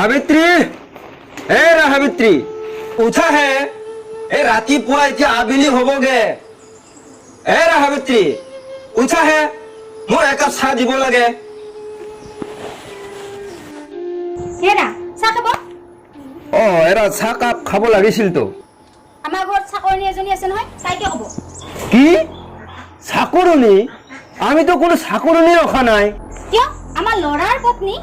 সাবিত্ৰী সাবিত্ৰী উঠা হে ৰাতিপুৱা এতিয়া আবেলি হ'বগে সাবিত্ৰী উঠা হে মোৰ একাপ চাহ দিব লাগে চাহ কাপ খাব লাগিছিল তো আমাৰ ঘৰত চাকৰণী এজনী আছে নহয় তাইকে ক'ব কি চাকৰণী আমিতো কোনো চাকৰণী ৰখা নাই কিয় আমাৰ ল'ৰাৰ পত্নী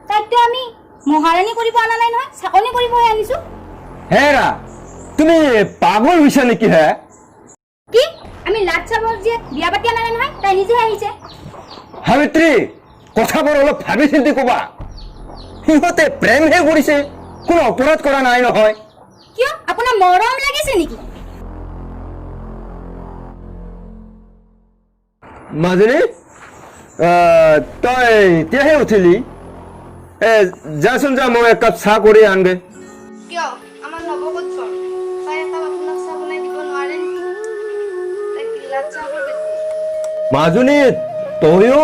তাইতো আমি মহাৰাণী কৰিব আনা নাই নহয় চাকৰণী কৰিবহে আনিছো হেৰা তুমি পাগল হৈছা নেকি হে কি আমি লাচ্ছাবৰ যে বিয়া পাতি আনা নাই নহয় তাই নিজে আহিছে সাবিত্ৰী কথাবোৰ অলপ ভাবি চিন্তি কবা সিহঁতে প্ৰেমহে কৰিছে কোনো অপৰাধ কৰা নাই নহয় কিয় আপোনাৰ মৰম লাগিছে নেকি মাজনী তই এতিয়াহে উঠিলি যাচোন যা মই একাপ চাহ কৰি আনগে কিয় আমাৰ নৱবৎসৰ তাই এটা আপোনাক চাহ বনাই দিব নোৱাৰে তাই লাচ্ছাবৰ মাজনী তয়ো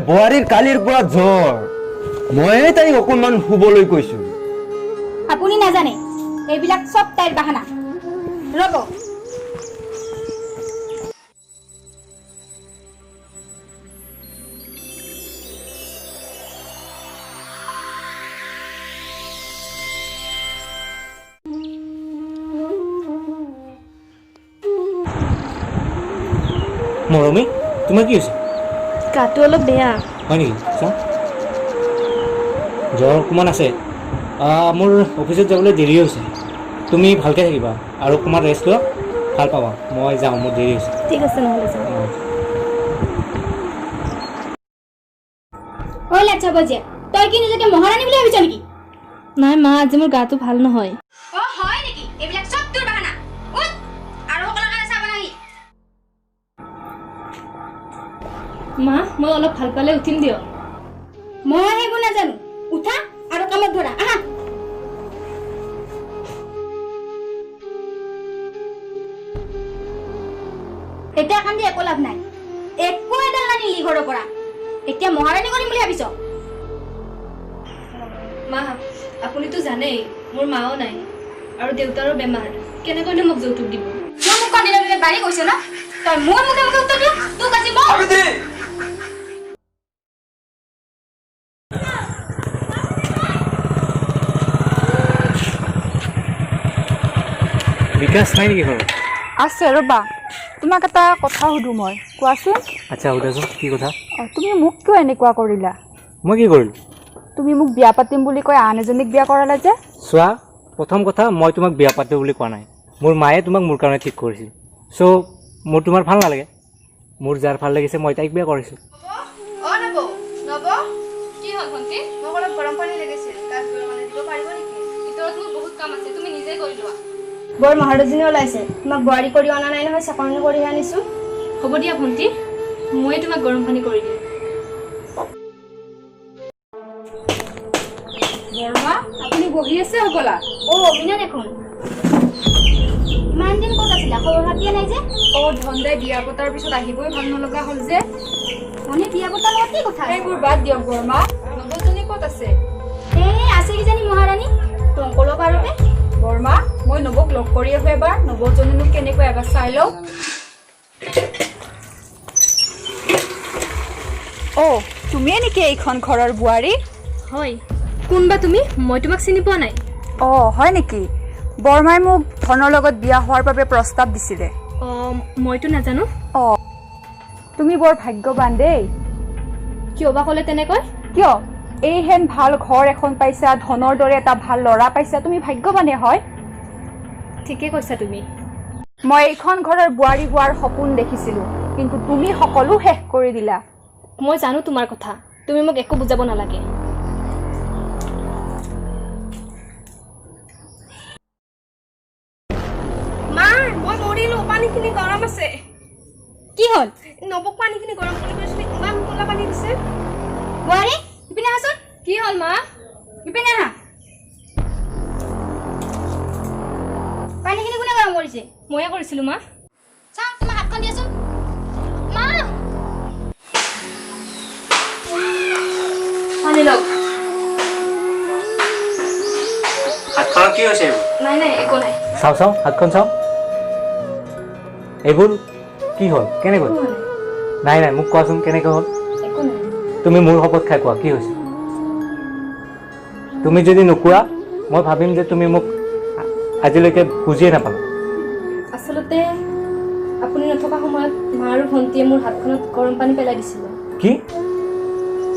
বোৱাৰীৰ কালিৰ পৰা জ্বৰ ময়ে তাইক অকণমান শুবলৈ কৈছো আপুনি নাজানে এইবিলাক সব তাইৰ বাহানা ৰ'ব মৰমী তোমাৰ কি হৈছে গাটো অলপ বেয়া হয় নেকি চা জ্বৰ অকণমান আছে মোৰ অফিচত যাবলৈ দেৰি হৈছে তুমি ভালকৈ থাকিবা আৰু অকণমান ৰেষ্ট লোৱা ভাল পাবা মই যাওঁ মোৰ দেৰি হৈছে ঠিক আছে নহ'লে যাওঁ ঐ লাচ্ছাবৰ যে তই কি নিজকে মহাৰাণী বুলি ভাবিছ নেকি নাই মা আজি মোৰ গাটো ভাল নহয় হয় নেকি এইবিলাক সব তোৰ বাহানা উঠ আৰু সকলৰ কাৰণে চাহ বনাহি মা মই অলপ ভাল পালে উঠিম দিয়ক মই সেইবোৰ নাজানো উঠা আৰু কামত ধৰা আহা এতিয়া কান্দি একো লাভ নাই একো এডাল নানিলি ঘৰৰ পৰা এতিয়া মহাৰাণী কৰিম বুলি ভাবিছ মা আপুনিতো জানেই মোৰ মাও নাই আৰু দেউতাৰো বেমাৰ কেনেকৈনো মোক যৌতুক দিব মোৰ মুখ কান্দিলে বাৰী কৈছে ন তই মোৰ মুখে মুখে উত্তৰ দিয়া তোক আজি মই বিকাশ নাই নেকি ঘৰত আছে ৰ'বা তোমাক এটা কথা সুধো মই কোৱাচোন আচ্ছা সুধাচোন কি কথা তুমি মোক কিয় এনেকুৱা কৰিলা মই কি কৰিলোঁ তুমি মোক বিয়া পাতিম বুলি কৈ আন এজনীক বিয়া কৰালা যে চোৱা প্ৰথম কথা মই তোমাক বিয়া পাতো বুলি কোৱা নাই মোৰ মায়ে তোমাক মোৰ কাৰণে ঠিক কৰিছিল চ' মোৰ তোমাৰ ভাল নালাগে মোৰ যাৰ ভাল লাগিছে মই তাইক বিয়া কৰিছোঁ কি হ'ল ভণ্টি মোক অলপ গৰম পানী লাগিছিল তাত গৰম পানী দিব পাৰিব নেকি ভিতৰত মোৰ বহুত কাম আছে তুমি নিজে কৰি লোৱা বৰ মহাৰাজনী ওলাইছে তোমাক বোৱাৰী কৰি অনা নাই নহয় চাকৰণী কৰিহে আনিছো হ'ব দিয়া ভণ্টি ময়ে তোমাক গৰম পানী কৰি দিম বৰমা আপুনি বহি আছে হ'বলা মিনা দেখোন ইমান দিন ক'ত আছিলা খবৰ খাতিয়ে নাই যে ধনদাই বিয়া পতাৰ পিছত আহিবই ভাল নলগা হ'ল যে মানে বিয়া পতাৰ লগত কি কথা এইবোৰ বাদ দিয়ক বৰমা নৱজনী ক'ত আছে আছে কিজানি মহাৰাণী টংকলৰ পাৰতে বৰমা মই নৱক লগ কৰি আহোঁ এবাৰ নৱজনীনো কেনেকৈ এবাৰ চাই লওঁ তুমিয়ে নেকি এইখন ঘৰৰ বোৱাৰী হয় কোনবা তুমি মই তোমাক চিনি পোৱা নাই হয় নেকি বৰমাই মোক ধনৰ লগত বিয়া হোৱাৰ বাবে প্ৰস্তাৱ দিছিলে মইতো নাজানো তুমি বৰ ভাগ্যৱান দেই কিয় বা ক'লে তেনেকৈ কিয় এইহেন ভাল ঘৰ এখন পাইছা ধনৰ দৰে এটা ভাল ল'ৰা পাইছা তুমি ভাগ্যৱানে হয় ঠিকে কৈছা তুমি মই এইখন ঘৰৰ বোৱাৰী হোৱাৰ সপোন দেখিছিলোঁ কিন্তু তুমি সকলো শেষ কৰি দিলা মই জানো তোমাৰ কথা তুমি মোক একো বুজাব নালাগে মা মই মৰিলো পানীখিনি গৰম আছে কি হ'ল নবক পানীখিনি গৰম কৰি কৈছিলে ইমান ক'লা পানী দিছে বোৱাৰী ইপিনে আহাচোন কি হ'ল মা ইপিনে আহা পানীখিনি কোনে গৰম কৰিছে ময়ে কৰিছিলোঁ মা চাওঁ তোমাৰ হাতখন দিয়াচোন মা খুলি লওক হাতখনত কি হৈছে এইবোৰ নাই নাই একো নাই চাওঁ চাওঁ হাতখন চাওঁ এইবোৰ কি হ'ল কেনেকৈ নাই নাই মোক কোৱাচোন কেনেকৈ হ'ল একো নাই তুমি মোৰ শপত খাই কোৱা কি হৈছে তুমি যদি নোকোৱা মই ভাবিম যে তুমি মোক আজিলৈকে বুজিয়ে নাপালো আচলতে আপুনি নথকা সময়ত মা আৰু ভণ্টিয়ে মোৰ হাতখনত গৰম পানী পেলাই দিছিল কি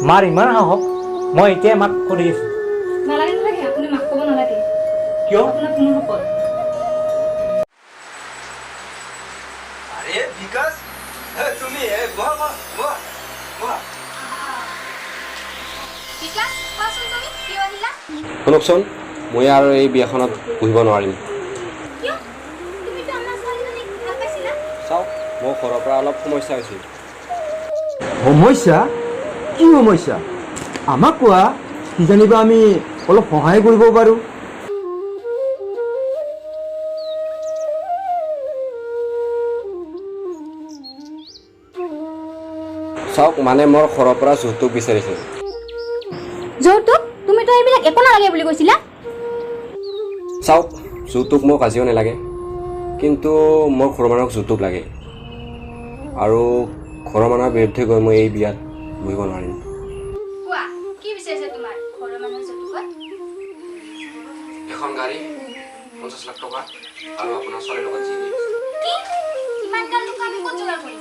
মাৰ ইমান সাহস মই এতিয়াই মাক কৰি আছো নালাগে নালাগে আপুনি মাক ক'ব নালাগে কিয় আপোনাক মোৰ শপত আৰে বিকাশ তুমি বিকাশ কোৱাচোন তুমি কিয় আহিলা শুনকচোন মই আৰু এই বিয়াখনত বহিব নোৱাৰিম কিয় তুমিতো আমাৰ ছোৱালীজনীক ভাল পাইছিলা চাওক মোৰ ঘৰৰ পৰা অলপ সমস্যা হৈছিল সমস্যা কি সমস্যা আমাক কোৱা কি জানিবা আমি অলপ সহায় কৰিব পাৰোঁ চাওক মানে মোৰ ঘৰৰ পৰা যৌতুক বিচাৰিছিল যৌতুক তুমিতো এইবিলাক একো নালাগে বুলি কৈছিলা চাওক যৌতুক মোক আজিও নালাগে কিন্তু মোৰ ঘৰৰ মানুহক যৌতুক লাগে আৰু ঘৰৰ মানুহৰ বিৰুদ্ধে গৈ মই এই বিয়াত বহিব নোৱাৰিম কোৱা কি বিচাৰিছে তোমাৰ ঘৰৰ মানুহৰ যৌতুকত এখন গাড়ী 50 লাখ টকা আৰু আপোনাৰ ছোৱালীৰ লগত যি কি ইমান গাল টকা আমি ক'ত যোগাৰ কৰিম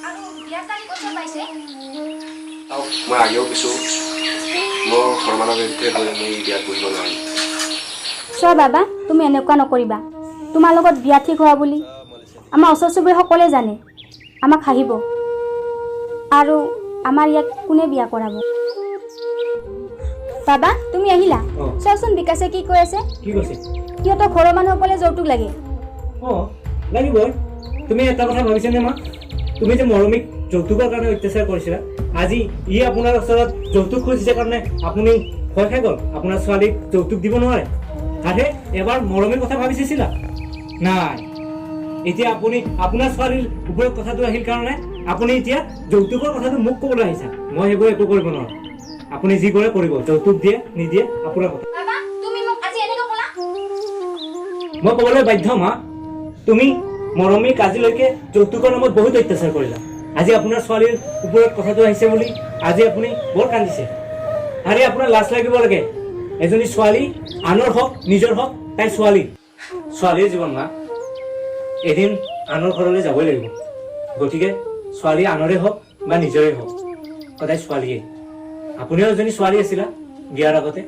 আৰু বিয়াৰ তাৰিখ ক'ত পাইছে চাওক মই আগেও কিছু মোৰ ঘৰৰ মানুহৰ বিৰুদ্ধে গৈ মই এই বিয়াত বহিব নোৱাৰিম চোৱা বাবা তুমি এনেকুৱা নকৰিবা তোমাৰ লগত বিয়া ঠিক হোৱা বুলি আমাৰ ওচৰ চুবুৰীয়া সকলোৱে জানে আমাক হাঁহিব আৰু আমাৰ ইয়াত কোনে বিয়া কৰাব বাবা তুমি আহিলা চোৱাচোন বিকাশে কি কৈ আছে কি কৈছে সিহঁতৰ ঘৰৰ মানুহসকলে যৌতুক লাগে অঁ লাগিবই তুমি এটা কথা ভাবিছানে মা তুমি যে মৰমীক যৌতুকৰ কাৰণে অত্যাচাৰ কৰিছিলা আজি ই আপোনাৰ ওচৰত যৌতুক খুজিছে কাৰণে আপুনি ভয় খাই গ'ল আপোনাৰ ছোৱালীক যৌতুক দিব নোৱাৰে আৰে এবাৰ মৰমীৰ কথা ভাবি চাইছিলা নাই এতিয়া আপুনি আপোনাৰ ছোৱালীৰ ওপৰত কথাটো আহিল কাৰণে আপুনি এতিয়া যৌতুকৰ কথাটো মোক ক'বলৈ আহিছা মই সেইবোৰ একো কৰিব নোৱাৰোঁ আপুনি যি কৰে কৰিব যৌতুক দিয়ে নিদিয়ে আপোনাৰ কথা বাবা তুমি মোক আজি এনেকৈ ক'লা মই ক'বলৈ বাধ্য মা তুমি মৰমীক আজিলৈকে যৌতুকৰ নামত বহুত অত্যাচাৰ কৰিলা আজি আপোনাৰ ছোৱালীৰ ওপৰত কথাটো আহিছে বুলি আজি আপুনি বৰ কান্দিছে আৰে আপোনাৰ লাজ লাগিব লাগে এজনী ছোৱালী আনৰ হওক নিজৰ হওক তাই ছোৱালীৰ জীৱন মা এদিন আনৰ ঘৰলৈ যাবই লাগিব গতিকে ছোৱালী আনৰে হওক বা নিজৰে হওক সদায় ছোৱালীয়ে আপুনিও এজনী ছোৱালী আছিলা বিয়াৰ আগতে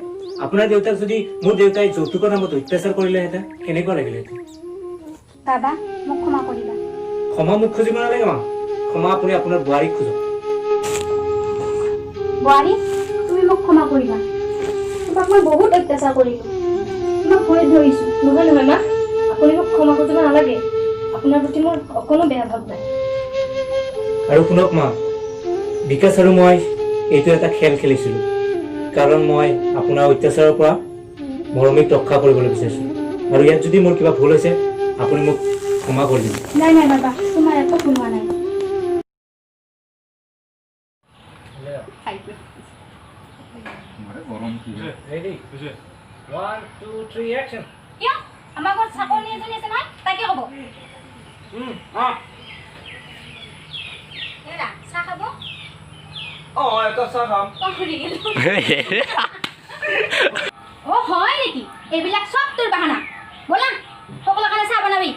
আপোনাৰ দেউতাক যদি মোৰ দেউতাই যৌতুকৰ নামত অত্যাচাৰ কৰিলেহেঁতেন কেনেকুৱা লাগিলেহেঁতেন বাবা মোক ক্ষমা কৰিবা ক্ষমা মোক খুজিব নালাগে মা ক্ষমা আপুনি আপোনাৰ বোৱাৰীক খোজক বোৱাৰী তুমি মোক ক্ষমা কৰিবা তোমাক মই বহুত অত্যাচাৰ কৰিলোঁ তোমাক ভৰিত ধৰিছোঁ নহয় নহয় মা আপুনি মোক ক্ষমা খুজিব নালাগে আপোনাৰ প্ৰতি মোৰ অকণো বেয়া ভাৱ নাই আৰু শুনক মা বিকাশ আৰু মই এইটো এটা খেল খেলিছিলোঁ কাৰণ মই আপোনাৰ অত্যাচাৰৰ পৰা মৰমীক ৰক্ষা কৰিবলৈ বিচাৰিছিলোঁ আৰু ইয়াত যদি মোৰ কিবা ভুল হৈছে আপুনি মোক ক্ষমা কৰি দিব নাই নাই বাবা তোমাৰ একো ভুল হোৱা নাই কিয় আমাৰ ঘৰত চাকৰি এজনী আছে নহয় তাকে ক'ব এৰা চাহ খাব পাহৰি গ'লো অ' হয় নেকি এইবিলাক চব তোৰ বাহানা ব'লা সকলোৰ কাৰণে চাহ বনাবি